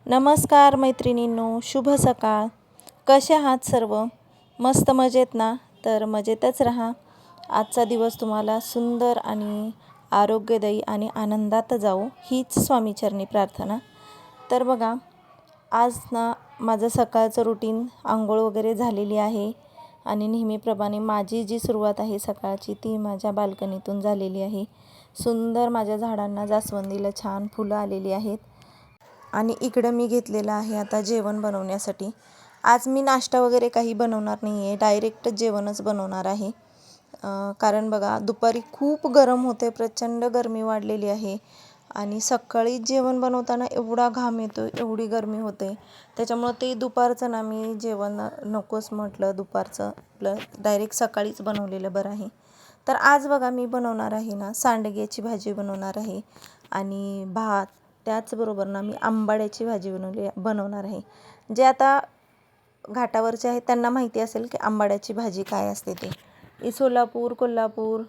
नमस्कार मैत्रिणींनो, शुभ सकाळ. कसे आहात सर्व? मस्त मजेत ना? तर मजेतच राहा. आजचा दिवस तुम्हाला सुंदर आणि आरोग्यदायी आणि आनंदात जाओ हीच स्वामीचरणी प्रार्थना. तर बघा, आज ना माझं सकाळचं रुटीन आंघोळ वगैरे झालेली आहे आणि नेहमीप्रमाणे माझी जी सुरुवात आहे सकाळची ती माझ्या बाल्कनीतून झालेली आहे. सुंदर माझ्या झाडांना जास्वंदीला छान फुलं आलेली आहेत. आणि इकडं मी घेतलेलं आहे आता जेवण बनवण्यासाठी. आज मी नाश्ता वगैरे काही बनवणार नाही आहे, डायरेक्ट जेवणच बनवणार आहे. कारण बघा दुपारी खूप गरम होते, प्रचंड गरमी वाढलेली आहे आणि सकाळी जेवण बनवताना एवढा घाम येतो, एवढी गरमी होते. त्याच्यामुळं ते दुपारचं ना मी जेवण नकोच म्हटलं, दुपारचं आपलं डायरेक्ट सकाळीच बनवलेलं बरं आहे. तर आज बघा मी बनवणार आहे ना सांडग्याची भाजी बनवणार आहे आणि भात. त्याचबरोबर ना मी आंबाड्याची भाजी बनवणार आहे. जे आता घाटावरचे आहेत त्यांना माहिती असेल की आंबाड्याची भाजी काय असते ते. सोलापूर, कोल्हापूर,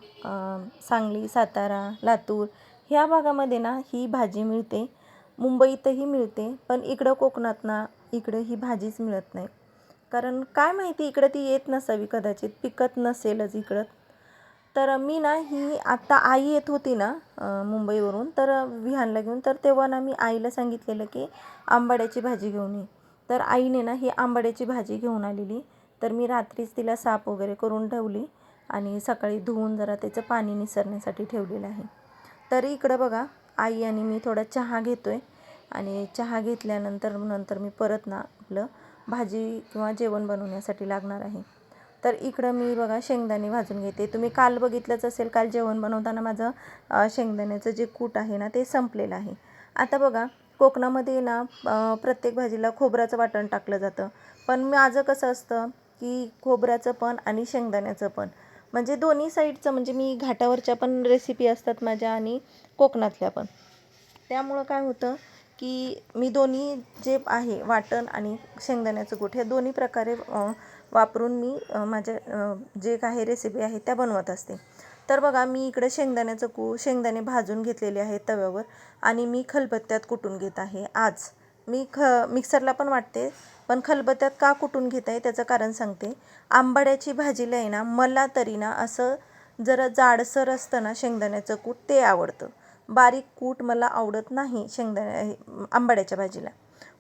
सांगली, सातारा, लातूर ह्या भागामध्ये ना ही भाजी मिळते. मुंबईतही मिळते, पण इकडं कोकणात ना इकडं ही भाजीच मिळत नाही. कारण काय माहिती इकडं ती येत नसावी, कदाचित पिकत नसेलच इकडं. तर मी ना ही आत्ता आई येत होती ना मुंबईवरून, तर विहानला घेऊन, तर तेव्हा ना मी आईला सांगितलेलं की आंबाड्याची भाजी घेऊन ये. तर आईने ना ही आंबाड्याची भाजी घेऊन आलेली. तर मी रात्रीच तिला साफ वगैरे करून ठेवली आणि सकाळी धुवून जरा त्याचं पाणी निसरण्यासाठी ठेवलेलं आहे. तर इकडं बघा आई आणि मी थोडा चहा घेतो आहे आणि चहा घेतल्यानंतर मी परत ना आपलं भाजी किंवा जेवण बनवण्यासाठी लागणार आहे. तर इकडं मी बघा शेंगदाणे भाजून घेते. तुम्ही काल बघितलंच असेल, काल जेवण बनवताना माझं शेंगदाण्याचं जे कूट आहे ना ते संपलेलं आहे. आता बघा कोकणामध्ये ना प्रत्येक भाजीला खोबऱ्याचं वाटण टाकलं जातं, पण माझं कसं असतं की खोबऱ्याचं पण आणि शेंगदाण्याचं पण, म्हणजे दोन्ही साईडचं, म्हणजे मी घाटावरच्या पण रेसिपी असतात माझ्या आणि कोकणातल्या पण. त्यामुळं काय होतं की मी दोन्ही जे आहे वाटण आणि शेंगदाण्याचं कूट हे दोन्ही प्रकारे वापरून मी माझ्या जे काही रेसिपी आहे त्या बनवत असते. तर बघा मी इकडे शेंगदाणे भाजून घेतलेले आहेत तव्यावर आणि मी खलबत्त्यात कुटून घेत आहे. आज मी मिक्सरला पण वाटते, पण खलबत्त्यात का कुटून घेत आहे त्याचं कारण सांगते. आंबाड्याची भाजीला आहे ना मला तरी ना असं जरा जाडसर असतं ना शेंगदाण्याचं कूट ते आवडतं. बारीक कूट मला आवडत नाही आंबाड्याच्या भाजीला.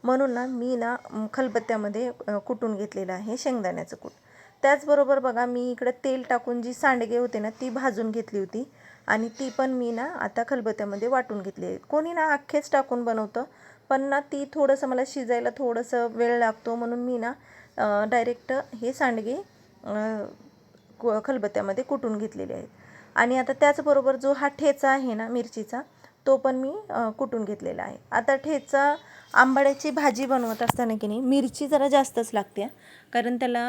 म्हणून ना मी ना खलबत्त्यामध्ये कुटून घेतलेलं आहे शेंगदाण्याचं कूट. त्याचबरोबर बघा मी इकडं तेल टाकून जी सांडगे होते ना ती भाजून घेतली होती आणि ती पण मी ना आता खलबत्त्यामध्ये वाटून घेतली आहे. कोणी ना अख्खेच टाकून बनवतं, पण ना ती थोडंसं मला शिजायला थोडंसं वेळ लागतो, म्हणून मी ना डायरेक्ट हे सांडगे खलबत्त्यामध्ये कुटून घेतलेले आहेत. आणि आता त्याचबरोबर जो हा ठेचा आहे ना मिरचीचा, तो पण मी कुटून घेतलेला आहे. आता ठेचा आंबाड्याची भाजी बनवत असताना की नाही मिरची जरा जास्तच लागते, कारण त्याला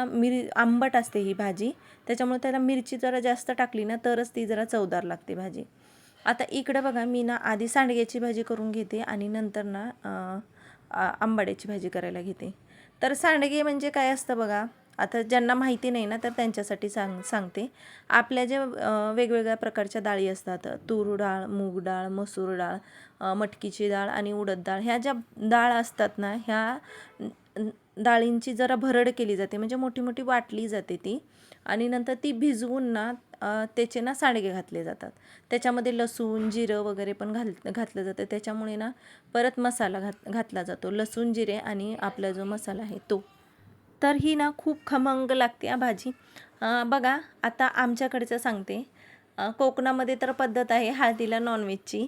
आंबट असते ही भाजी, त्याच्यामुळे त्याला मिरची जरा जास्त टाकली ना तरच ती जरा चवदार लागते भाजी. आता इकडं बघा मी ना आधी सांडग्याची भाजी करून घेते आणि नंतर ना आंबाड्याची भाजी करायला घेते. तर सांडगे म्हणजे काय असतं बघा, आता ज्यांना माहिती नाही ना तर त्यांच्यासाठी सांगते. आपल्या ज्या वेगवेगळ्या प्रकारच्या डाळी असतात, तूर डाळ, मूग डाळ, मसूर डाळ, मटकीची डाळ आणि उडद डाळ, ह्या ज्या डाळ असतात ना ह्या डाळींची जरा भरड केली जाते, म्हणजे मोठी मोठी वाटली जाते ती, आणि नंतर ती भिजवून ना त्याचे ना सांडगे घातले जातात. त्याच्यामध्ये लसूण जिरं वगैरे पण घातलं जातं. त्याच्यामुळे ना परत मसाला घातला जातो, लसूण जिरे आणि आपला जो मसाला आहे तो. तर ही ना खूप खमंग लागते हा भाजी. बघा आता आमच्याकडचं सांगते. कोकणामध्ये तर पद्धत आहे हळदीला नॉनव्हेजची,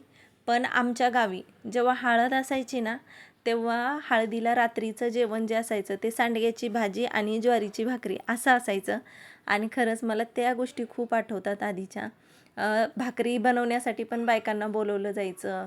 पण आमच्या गावी जेव्हा हळद असायची ना तेव्हा हळदीला रात्रीचं जेवण जे असायचं ते सांडग्याची भाजी आणि ज्वारीची भाकरी असं असायचं. आणि खरंच मला त्या गोष्टी खूप आठवतात आधीच्या. भाकरी बनवण्यासाठी पण बायकांना बोलवलं जायचं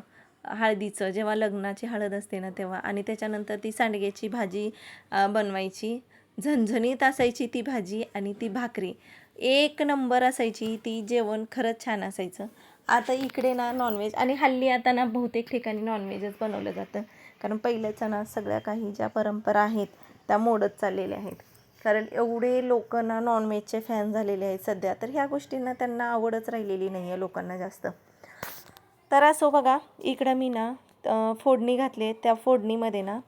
हळदीचं, जेव्हा लग्नाची हळद असते ना तेव्हा, आणि त्याच्यानंतर ती सांडग्याची भाजी बनवायची. झणझणीत असायची ती भाजी आणि ती भाकरी एक नंबर असायची, ती जेवण खरंच छान असायचं. आता इकडे ना नॉनव्हेज, आणि हल्ली आता ना बहुतेक ठिकाणी नॉनव्हेजच बनवलं जातं, कारण पहिल्याच्या ना सगळ्या काही ज्या परंपरा आहेत त्या मोडत चाललेल्या आहेत. कारण एवढे लोक ना नॉनव्हेजचे फॅन झालेले आहेत सध्या, तर ह्या गोष्टींना त्यांना आवडच राहिलेली नाही आहे लोकांना जास्त. तर असो बघा इकडं मी ना फोडणी घातली, त्या फोडणीमध्ये ना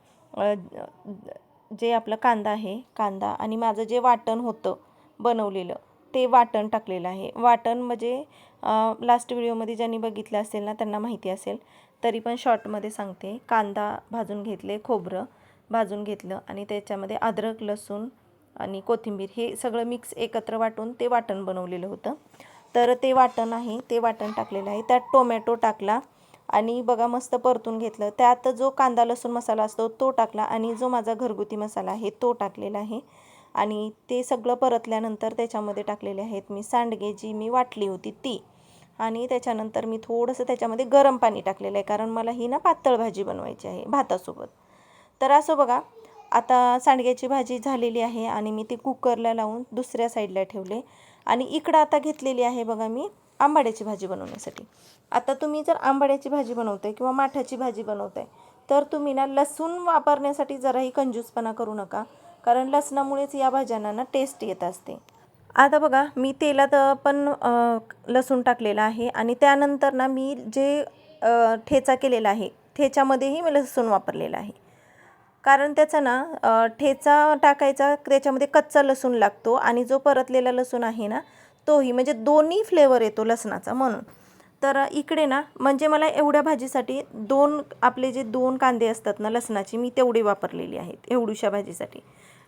जे आपलं कांदा आहे, कांदा आणि माझं जे वाटण होतं बनवलेलं ते वाटण टाकलेलं आहे. वाटण म्हणजे लास्ट व्हिडिओमध्ये ज्यांनी बघितलं असेल ना त्यांना माहिती असेल, तरी पण शॉर्टमध्ये सांगते. कांदा भाजून घेतले, खोबरं भाजून घेतलं आणि त्याच्यामध्ये अद्रक, लसूण आणि कोथिंबीर हे सगळं मिक्स एकत्र वाटून ते वाटण बनवलेलं होतं. तर ते वाटण आहे, ते वाटण टाकलेलं आहे. त्यात टोमॅटो टाकला आणि बघा मस्त परतून घेतलं. त्यात जो कांदा लसूण मसाला असतो तो टाकला आणि जो माझा घरगुती मसाला आहे तो टाकलेला आहे. आणि ते सगळं परतल्यानंतर त्याच्यामध्ये टाकलेले आहेत मी सांडगे, जी मी वाटली होती ती. आणि त्याच्यानंतर मी थोडंसं त्याच्यामध्ये गरम पाणी टाकलेलं आहे, कारण मला ही ना पातळ भाजी बनवायची आहे भातासोबत. तर असं बघा, आता सांडग्याची भाजी झालेली आहे आणि मी ती कुकरला लावून दुसऱ्या साईडला ठेवले. आणि इकडं आता घेतलेली आहे बघा मी आंबाड्याची भाजी बनवण्यासाठी. आता तुम्ही जर आंबाड्याची भाजी बनवताय किंवा माठाची भाजी बनवताय, तर तुम्ही ना लसूण वापरण्यासाठी जराही कंजूसपणा करू नका, कारण लसणामुळेच या भाज्यांना ना टेस्ट येत असते. आता बघा मी तेलात पण लसूण टाकलेला आहे आणि त्यानंतर ना मी जे ठेचा केलेला आहे ठेच्यामध्येही मी लसूण वापरलेला आहे. कारण त्याचा ना ठेचा टाकायचा त्याच्यामध्ये कच्चा लसूण लागतो आणि जो परतलेला लसूण आहे ना तोही, म्हणजे दोन्ही फ्लेवर येतो लसणाचा म्हणून. तर इकडे ना म्हणजे मला एवढ्या भाजीसाठी आपले जे 2 कांदे असतात ना लसणाची, मी तेवढी वापरलेली आहेत एवढ्याशा भाजीसाठी.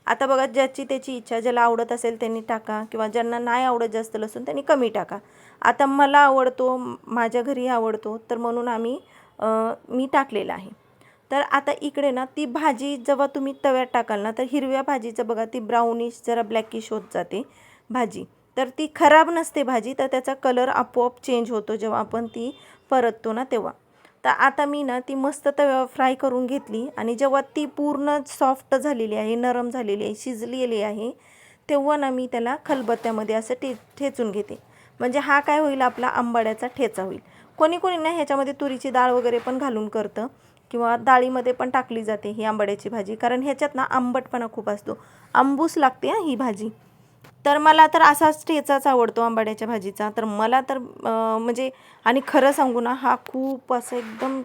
आता बघा ज्याची त्याची इच्छा, ज्याला आवडत असेल त्यांनी टाका किंवा ज्यांना नाही आवडत जास्त लसूण त्यांनी कमी टाका. आता मला आवडतो, माझ्या घरी आवडतो, तर म्हणून मी टाकलेला आहे. तर आता इकडे ना ती भाजी जेव्हा तुम्ही तव्यात टाकाल ना, तर हिरव्या भाजीचं बघा ती ब्राउनिश जरा ब्लॅकिश होत जाते भाजी. तर ती खराब नसते भाजी, तर त्याचा कलर आपोआप चेंज होतो जेव्हा आपण ती परततो ना तेव्हा. तर आता मी ना ती मस्त तव्यावर फ्राय करून घेतली आणि जेव्हा ती पूर्ण सॉफ्ट झालेली आहे, नरम झालेली आहे, शिजलेली आहे, तेव्हा ना मी त्याला खलबत्त्यामध्ये असं ठेचून घेते. म्हणजे हा काय होईल, आपला आंबाड्याचा ठेचा होईल. कोणी कोणी ना ह्याच्यामध्ये तुरीची डाळ वगैरे पण घालून करतं किंवा डाळीमध्ये पण टाकली जाते ही आंबाड्याची भाजी, कारण ह्याच्यात ना आंबटपणा खूप असतो, आंबूस लागते ही भाजी. तर मला तर असाच ठेचाच आवडतो आंबाड्याच्या भाजीचा. तर मला तर म्हणजे आणि खरं सांगू ना, हा खूप असं एकदम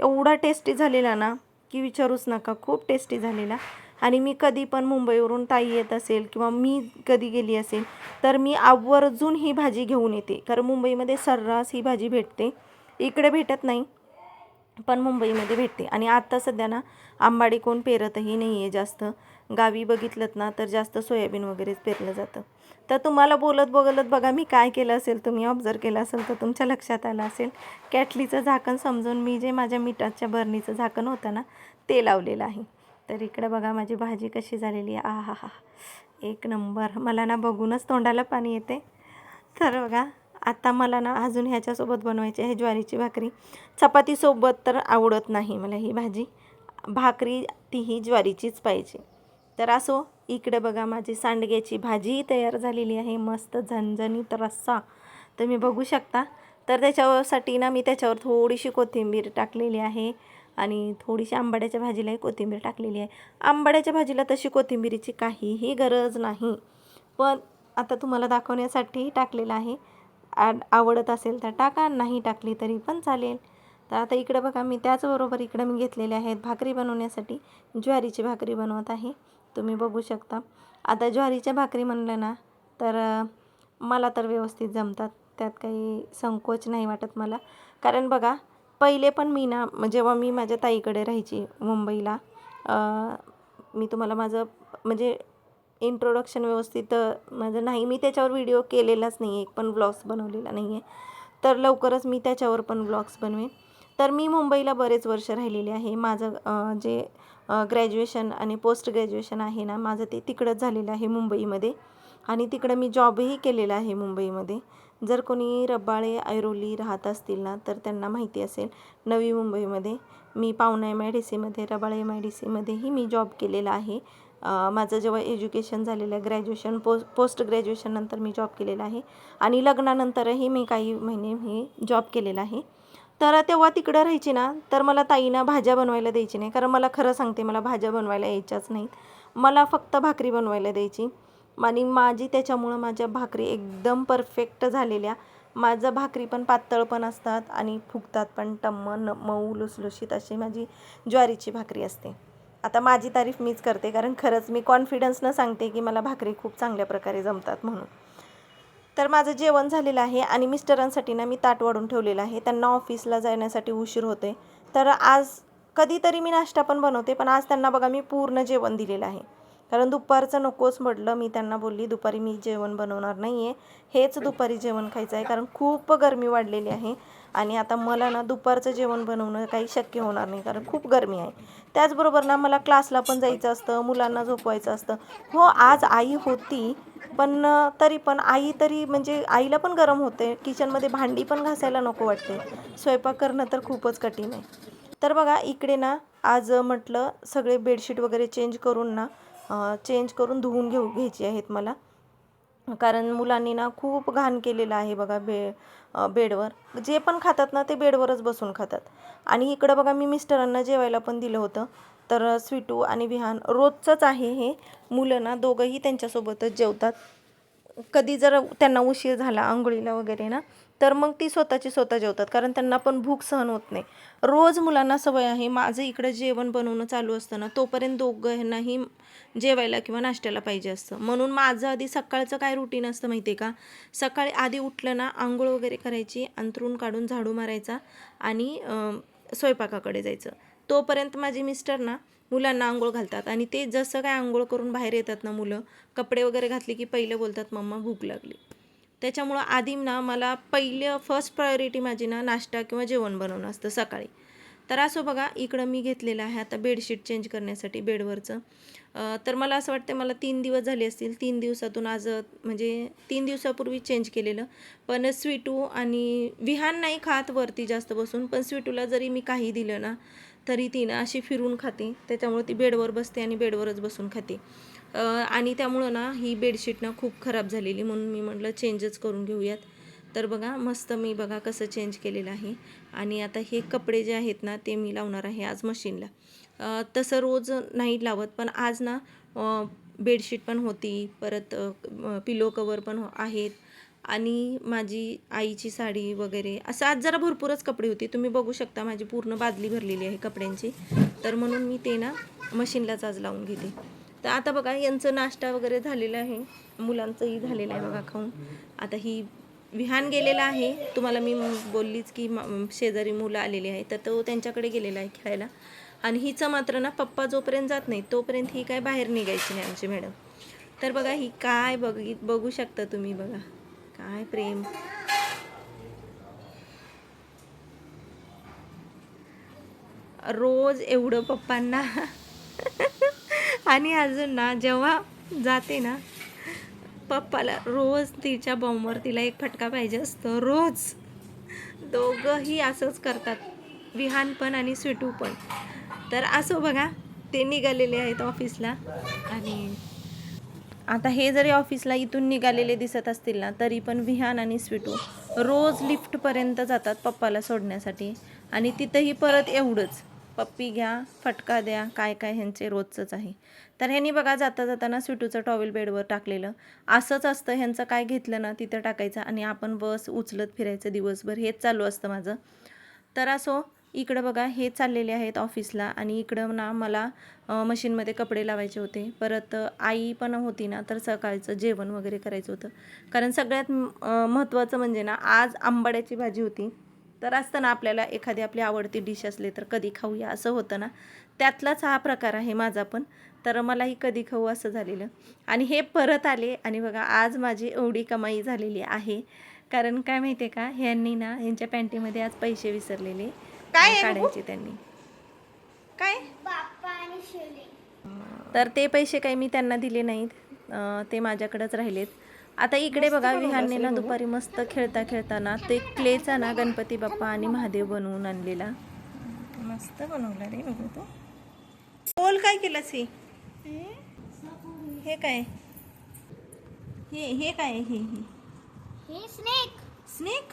एवढा टेस्टी झालेला ना की विचारूच नका, खूप टेस्टी झालेला. आणि मी कधी पण मुंबईवरून ताई येत असेल किंवा मी कधी गेली असेल तर मी आवर्जून ही भाजी घेऊन येते, कारण मुंबईमध्ये सर्रास ही भाजी भेटते, इकडे भेटत नाही पण मुंबईमध्ये भेटते. आणि आता सध्या ना आंबाडी कोण पेरतही नाही आहे जास्त. गावी बघितलं ना तर जास्त सोयाबीन वगैरेच पेरलं जातं. तर तुम्हाला बोलत बघा मी काय केलं असेल, तुम्ही ऑब्झर्व केलं असेल तर तुमच्या लक्षात आलं असेल. कॅटलीचं झाकण समजून मी जे माझ्या मिठाच्या बरणीचं झाकण होतं ना ते लावलेलं आहे. तर इकडे बघा माझी भाजी कशी झालेली आहे. हा हा, एक नंबर. मला ना बघूनच तोंडाला पाणी येते. तर बघा आता मला ना अजून ह्याच्यासोबत बनवायची आहे ज्वारीची भाकरी. चपातीसोबत तर आवडत नाही मला ही भाजी, भाकरी तीही ज्वारीचीच पाहिजे. तर असो, इकडे बघा माझी सांडग्याची भाजी तयार झालेली आहे, मस्त झणझणीत रस्सा तुम्ही बघू शकता. तर त्याच्यासाठी ना मी त्याच्यावर थोडीशी कोथिंबीर टाकलेली आहे आणि थोडीशी आंबाड्याच्या भाजीलाही कोथिंबीर टाकलेली आहे. आंबाड्याच्या भाजीला तशी कोथिंबीरीची काहीही गरज नाही, पण आता तुम्हाला दाखवण्यासाठी टाकलेलं आहे. आवडत असेल तर टाका, नाही टाकली तरी पण चालेल. तर आता इकडे बघा मी त्याचबरोबर इकडे मी घेतलेले आहेत भाकरी बनवण्यासाठी, ज्वारीची भाकरी बनवत आहे, तुम्ही बघू शकता. आता ज्वारीच्या भाकरी म्हणलं ना तर मला तर व्यवस्थित जमतात, त्यात काही संकोच नाही वाटत मला. कारण बघा पहिले पण मी ना जेव्हा मी माझ्या ताईकडे राहायची मुंबईला, मी तुम्हाला माझं म्हणजे इंट्रोडक्शन व्यवस्थित माझं नाही, मी त्याच्यावर व्हिडिओ केलेलाच नाही आहे, एक पण व्लॉग्स बनवलेला नाही आहे. तर लवकरच मी त्याच्यावर पण व्लॉग्स बनवेन. तर मी मुंबईला बरेच वर्ष राहिलेले आहे. माझं जे ग्रॅज्युएशन आणि पोस्ट ग्रॅज्युएशन आहे ना माझं ते तिकडंच झालेलं आहे मुंबईमध्ये, आणि तिकडं मी जॉबही केलेला आहे मुंबईमध्ये. जर कोणी रबाळे ऐरोली राहत असतील ना तर त्यांना माहिती असेल, नवी मुंबईमध्ये मी पावना MIDCमध्ये, रबाळे MIDCमध्येही मी जॉब केलेला आहे. माझं जेव्हा एज्युकेशन झालेलं आहे ग्रॅज्युएशन पोस्ट ग्रॅज्युएशन नंतर मी जॉब केलेला आहे आणि लग्नानंतरही मी काही महिने मी जॉब केलेला आहे. तर तेव्हा तिकडं राहायची ना तर मला ताईनं भाज्या बनवायला द्यायची नाही, कारण मला खरं सांगते मला भाज्या बनवायला यायच्याच नाहीत, मला फक्त भाकरी बनवायला द्यायची. आणि माझी त्याच्यामुळं माझ्या भाकरी एकदम परफेक्ट झालेल्या. माझं भाकरी पण पातळ पण असतात आणि फुगतात पण टम्म मऊ लुसलुशीत अशी माझी ज्वारीची भाकरी असते. आता माझी तारीफ मीच करते, कारण खरंच मी कॉन्फिडन्सनं सांगते की मला भाकरी खूप चांगल्या प्रकारे जमतात म्हणून. तर माझं जेवण झालेलं आहे आणि मिस्टरांसाठी ना मी ताट वाढून ठेवलेलं आहे. त्यांना ऑफिसला जाण्यासाठी उशीर होते. तर आज कधीतरी मी नाश्ता पण बनवते, पण आज त्यांना बघा मी पूर्ण जेवण दिलेलं आहे. कारण दुपारचं नकोच म्हटलं. मी त्यांना बोलली दुपारी मी जेवण बनवणार नाही आहे, हेच दुपारी जेवण खायचं आहे, कारण खूप गरमी वाढलेली आहे आणि आता मला ना दुपारचं जेवण बनवणं काही शक्य होणार नाही, कारण खूप गरमी आहे. त्याचबरोबर ना मला क्लासला पण जायचं असतं, मुलांना झोपवायचं असतं. हो, आज आई होती, पण तरी पण आई तरी म्हणजे आईला पण गरम होते, किचनमध्ये भांडी पण घासायला नको वाटते, स्वयंपाक करणं तर खूपच कठीण आहे. तर बघा इकडे ना आज म्हटलं सगळे बेडशीट वगैरे चेंज करून धुवून घ्यायची आहेत मला, कारण मुलांनी ना खूप घाण केलेलं आहे बघा बेडवर. जे पण खातात ना ते बेडवरच बसून खातात. आणि इकडं बघा मी मिस्टरांना जेवायला पण दिलं होतं. तर स्वीटू आणि विहान रोजचंच आहे हे. मुलं ना दोघंही त्यांच्यासोबतच जेवतात. कधी जर त्यांना उशीर झाला अंघोळीला वगैरे ना, तर मग ती स्वतः जेवतात, कारण त्यांना पण भूक सहन होत नाही. रोज मुलांना सवय आहे. माझं इकडं जेवण बनवणं चालू असतं ना, तोपर्यंत दोघांनाही जेवायला किंवा नाश्त्याला पाहिजे असतं. म्हणून माझं आधी सकाळचं काय रुटीन असतं माहिती आहे का, सकाळी आधी उठलं ना आंघोळ वगैरे करायची, अंथरूण काढून झाडू मारायचा आणि स्वयंपाकाकडे जायचं. तोपर्यंत माझे मिस्टर ना मुलांना आंघोळ घालतात आणि ते जसं काय आंघोळ करून बाहेर येतात ना मुलं, कपडे वगैरे घातले की पहिलं बोलतात मम्मा भूक लागली. त्याच्यामुळं आधी ना मला फर्स्ट प्रायोरिटी माझी ना नाश्ता किंवा जेवण बनवणं असतं सकाळी. तर असं बघा इकडं मी घेतलेलं आहे आता बेडशीट चेंज करण्यासाठी बेडवरचं. तर मला असं वाटतं मला 3 दिवस झाले असतील. 3 दिवसातून आज म्हणजे 3 दिवसापूर्वी चेंज केलेलं. पण स्वीटू आणि विहान नाही खात वरती जास्त बसून, पण स्वीटूला जरी मी काही दिलं ना तरी ती ना अशी फिरून खाते. त्याच्यामुळे ती बेडवर बसते आणि बेडवरच बसून खाते. आणि त्यामुळं ना ही बेडशीट ना खूप खराब झालेली, म्हणून मी म्हटलं चेंजच करून घेऊयात. तर बघा मस्त मी बघा कसं चेंज केलेलं आहे. आणि आता हे कपडे जे आहेत ना ते मी लावणार आहे आज मशीनला. तसं रोज नाही लावत, पण आज ना बेडशीट पण होती, परत पिलो कवर पण आहेत आणि माझी आईची साडी वगैरे असं आज जरा भरपूरच कपडे होते. तुम्ही बघू शकता माझी पूर्ण बादली भरलेली आहे कपड्यांची. तर म्हणून मी ते ना मशीनलाच आज लावून घेते. तर आता बघा यांचं नाश्ता वगैरे झालेला आहे, मुलांचंही झालेलं आहे बघा खाऊन. आता ही विहान गेलेला आहे, तुम्हाला मी बोललीच की शेजारी मुलं आलेली आहे, तर तो त्यांच्याकडे गेलेला आहे खेळायला. आणि हिचं मात्र ना पप्पा जोपर्यंत जात नाही तोपर्यंत ही काय बाहेर निघायची नाही आमची मॅडम. तर बघा ही काय बघू शकता तुम्ही, बघा काय प्रेम. रोज एवढं पप्पांना आणि अजून ना जेव्हा जाते ना पप्पाला रोज तिच्या बॉम्बवर तिला एक फटका पाहिजे असतो रोज. दोघंही असंच करतात, विहान पण आणि स्वीटू पण. तर असं बघा ते निघालेले आहेत ऑफिसला. आणि आता हे जरी ऑफिसला इथून निघालेले दिसत असतील ना तरी पण विहान आणि स्वीटू रोज लिफ्टपर्यंत जातात पप्पाला सोडण्यासाठी. आणि तिथंही परत एवढंच, पप्पी घ्या फटका द्या, काय काय ह्यांचे रोजचंच आहे. तर ह्यांनी बघा जाता जाताना स्वीटूचं टॉवेल बेडवर टाकलेलं. असंच असतं ह्यांचं, काय घेतलं ना तिथं टाकायचं आणि आपण बस उचलत फिरायचं दिवसभर, हेच चालू असतं माझं. तर असो इकडं बघा हे चाललेले आहेत ऑफिसला आणि इकडं ना मला मशीनमध्ये कपडे लावायचे होते. परत आई पण होती ना, तर सकाळचं जेवण वगैरे करायचं होतं. कारण सगळ्यात महत्त्वाचं म्हणजे ना आज आंबाड्याची भाजी होती. तर असतं ना आपल्याला एखादी आपली आवडती डिश असली तर कधी खाऊया असं होतं ना, त्यातलाच हा प्रकार आहे माझा पण. तर मलाही कधी खाऊ असं झालेलं आणि हे परत आले आणि बघा आज माझी एवढी कमाई झालेली आहे. कारण काय माहिती आहे का, ह्यांनी ना ह्यांच्या पॅन्टीमध्ये आज पैसे विसरलेले काढायचे त्यांनी. काय तर ते पैसे काही मी त्यांना दिले नाहीत, ते माझ्याकडेच राहिलेत. आता इकडे बघा विहानने ना दुपारी मस्त खेळता खेळताना ते क्लेचा ना गणपती बाप्पा आणि महादेव बनवून आणलेला. मस्त बनवला रे बघू तो. बोल काय केलंस हे काय, हे काय, हे स्नेक स्नेक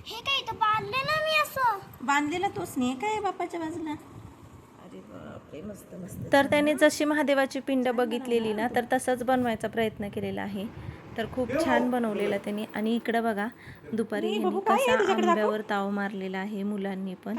हे काय तर बांधलेला मी असं बांधलेला तो स्नेक आहे बाप्पाच्या बाजूला. अरे बापरे मस्त मस्त. तर त्याने जशी महादेवाची पिंड बघितलेली ना तर तसंच बनवायचा प्रयत्न केलेला आहे. तर खूप छान बनवलेला त्यांनी. आणि इकडं बघा दुपारी ह्यांनी कसा आंब्यावर ताव मारलेला आहे मुलांनी पण.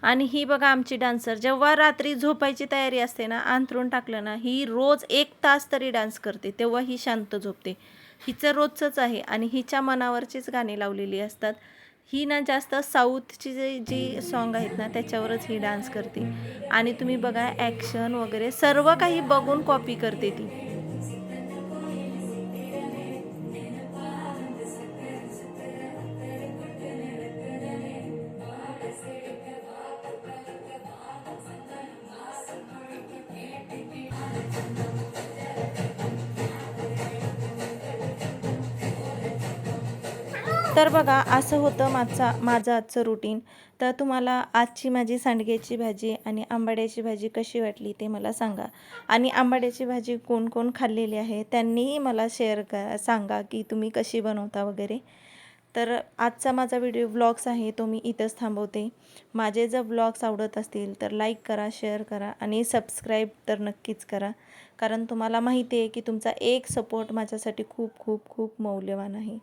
आणि ही बघा आमची डान्सर, जेव्हा रात्री झोपायची तयारी असते ना, अंथरूण टाकलं ना, ही रोज 1 तास तरी डान्स करते, तेव्हा ही शांत झोपते. हिचं रोजचंच आहे आणि हिच्या मनावरचीच गाणी लावलेली असतात. ही ना जास्त साऊथची जी सॉन्ग आहेत ना, त्याच्यावरच ही डान्स करते. आणि तुम्ही बघा ॲक्शन वगैरे सर्व काही बघून कॉपी करते ती. तर बघा असं होतं माझं आजचं रुटीन. तर तुम्हाला आजची माझी सांडग्याची भाजी आणि आंबाड्याची भाजी कशी वाटली ते मला सांगा. आणि आंबाड्याची भाजी कोण कोण खाल्लेली आहे त्यांनीही मला सांगा की तुम्ही कशी बनवता वगैरे. तर आजचा माझा व्लॉग्स आहे तो मी इथंच थांबवते. माझे जर व्लॉग्स आवडत असतील तर लाईक करा, शेअर करा आणि सबस्क्राईब तर नक्कीच करा. कारण तुम्हाला माहिती आहे की तुमचा एक सपोर्ट माझ्यासाठी खूप खूप खूप मौल्यवान आहे.